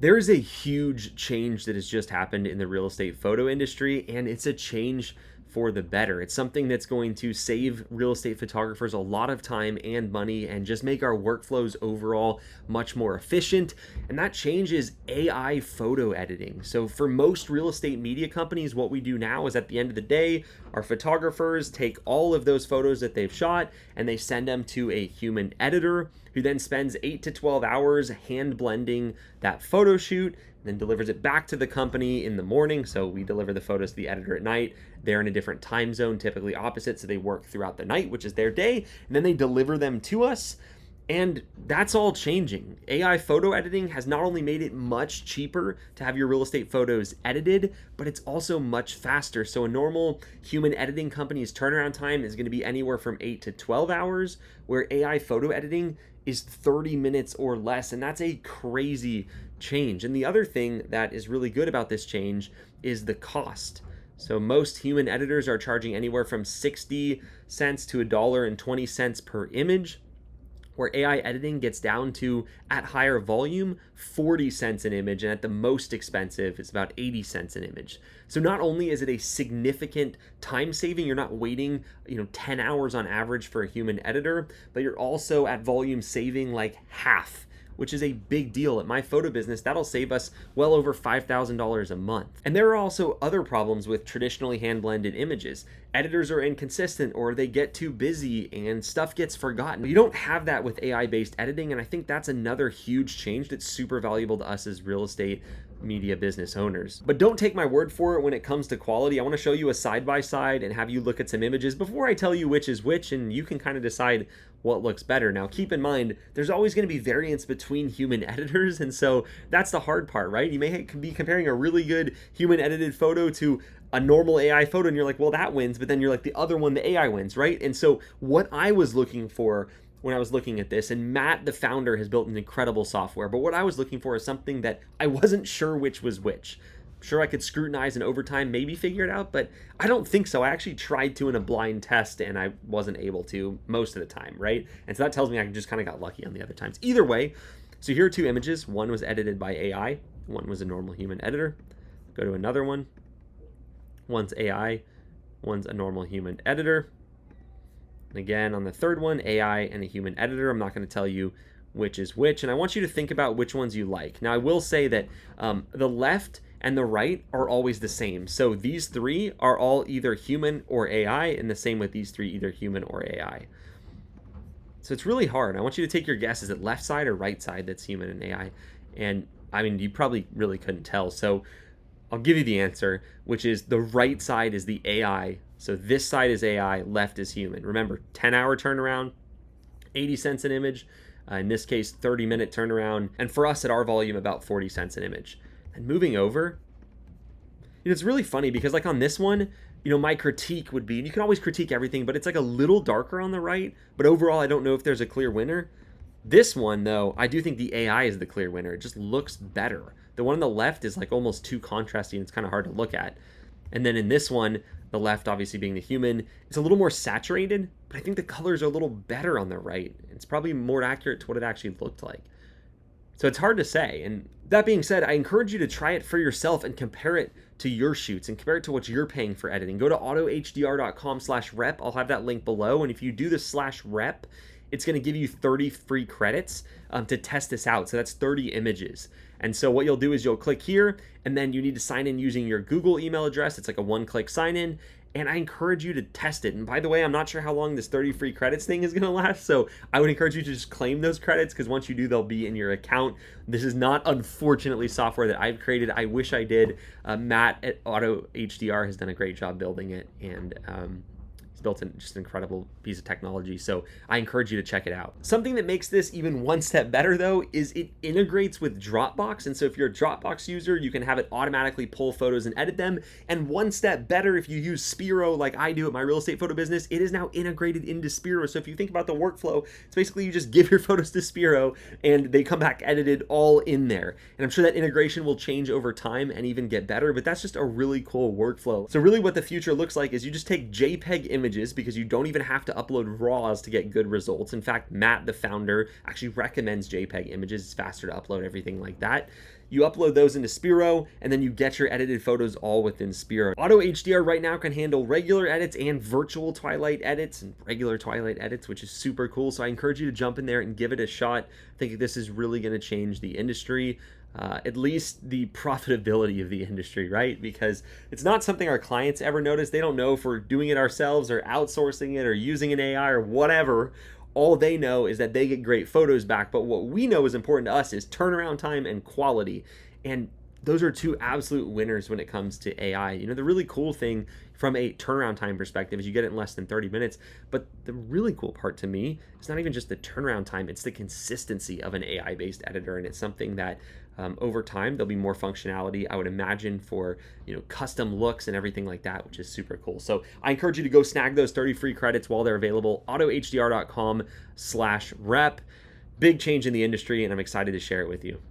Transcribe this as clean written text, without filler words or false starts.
There is a huge change that has just happened in the real estate photo industry, and it's a change for the better. It's something that's going to save real estate photographers a lot of time and money and just make our workflows overall much more efficient. And that change is AI photo editing. So, for most real estate media companies, what we do now is at the end of the day, our photographers take all of those photos that they've shot and they send them to a human editor who then spends 8 to 12 hours hand blending that photo shoot, then delivers it back to the company in the morning. So we deliver the photos to the editor at night. They're in a different time zone, typically opposite, so they work throughout the night, which is their day, and then they deliver them to us. And that's all changing. AI photo editing has not only made it much cheaper to have your real estate photos edited, but it's also much faster. So a normal human editing company's turnaround time is going to be anywhere from 8 to 12 hours, where AI photo editing is 30 minutes or less. And that's a crazy change. And the other thing that is really good about this change is the cost. So most human editors are charging anywhere from 60 cents to $1.20 per image, where AI editing gets down to, at higher volume, 40 cents an image, and at the most expensive, it's about 80 cents an image. So not only is it a significant time saving, you're not waiting, 10 hours on average for a human editor, but you're also at volume saving like half, which is a big deal. At my photo business, that'll save us well over $5,000 a month. And there are also other problems with traditionally hand-blended images. Editors are inconsistent, or they get too busy and stuff gets forgotten. You don't have that with AI-based editing, and I think that's another huge change that's super valuable to us as real estate media business owners. But don't take my word for it when it comes to quality. I want to show you a side-by-side and have you look at some images before I tell you which is which, and you can kind of decide what looks better. Now, keep in mind, there's always going to be variance between human editors, and so that's the hard part, right? You may be comparing a really good human edited photo to a normal AI photo, and you're like, well, that wins, but then you're like, the other one, the AI wins, right? And so what I was looking for when I was looking at this, and Matt, the founder, has built an incredible software, but what I was looking for is something that I wasn't sure which was which. Sure, I could scrutinize and over time maybe figure it out, but I don't think so. I actually tried to in a blind test and I wasn't able to most of the time, right? And so that tells me I just kind of got lucky on the other times. Either way, so here are two images. One was edited by AI, one was a normal human editor. Go to another one. One's AI, one's a normal human editor. And again, on the third one, AI and a human editor. I'm not going to tell you which is which, and I want you to think about which ones you like. Now, I will say that the left and the right are always the same. So these three are all either human or AI, and the same with these three, either human or AI. So it's really hard. I want you to take your guess. Is it left side or right side that's human and AI? And I mean, you probably really couldn't tell. So I'll give you the answer, which is the right side is the AI. So this side is AI, left is human. Remember, 10-hour turnaround, 80 cents an image. In this case, 30-minute turnaround. And for us at our volume, about 40 cents an image. And moving over, it's really funny because like on this one, my critique would be, and you can always critique everything, but it's like a little darker on the right. But overall, I don't know if there's a clear winner. This one, though, I do think the AI is the clear winner. It just looks better. The one on the left is like almost too contrasty and it's kind of hard to look at. And then in this one, the left obviously being the human, it's a little more saturated, but I think the colors are a little better on the right. It's probably more accurate to what it actually looked like. So it's hard to say. And that being said, I encourage you to try it for yourself and compare it to your shoots and compare it to what you're paying for editing. Go to autohdr.com/rep. I'll have that link below. And if you do the /rep, it's going to give you 30 free credits to test this out. So that's 30 images. And so what you'll do is you'll click here, and then you need to sign in using your Google email address. It's like a one-click sign in. And I encourage you to test it. And by the way, I'm not sure how long this 30 free credits thing is going to last. So I would encourage you to just claim those credits, because once you do, they'll be in your account. This is not, unfortunately, software that I've created. I wish I did. Matt at AutoHDR has done a great job building it. And he's built just an incredible piece of technology. So I encourage you to check it out. Something that makes this even one step better, though, is it integrates with Dropbox. And so if you're a Dropbox user, you can have it automatically pull photos and edit them. And one step better, if you use Spiro like I do at my real estate photo business, it is now integrated into Spiro. So if you think about the workflow, it's basically you just give your photos to Spiro and they come back edited all in there. And I'm sure that integration will change over time and even get better, but that's just a really cool workflow. So really what the future looks like is you just take JPEG images, because you don't even have to upload RAWs to get good results. In fact, Matt, the founder, actually recommends JPEG images. It's faster to upload, everything like that. You upload those into Spiro, and then you get your edited photos all within Spiro. Auto HDR right now can handle regular edits and virtual twilight edits and regular twilight edits, which is super cool. So I encourage you to jump in there and give it a shot. I think this is really going to change the industry. At least the profitability of the industry, right? Because it's not something our clients ever notice. They don't know if we're doing it ourselves or outsourcing it or using an AI or whatever. All they know is that they get great photos back. But what we know is important to us is turnaround time and quality. And those are two absolute winners when it comes to AI. You know, the really cool thing from a turnaround time perspective is you get it in less than 30 minutes. But the really cool part to me is not even just the turnaround time, it's the consistency of an AI-based editor. And it's something that over time, there'll be more functionality, I would imagine, for custom looks and everything like that, which is super cool. So I encourage you to go snag those 30 free credits while they're available. AutoHDR.com/rep. Big change in the industry, and I'm excited to share it with you.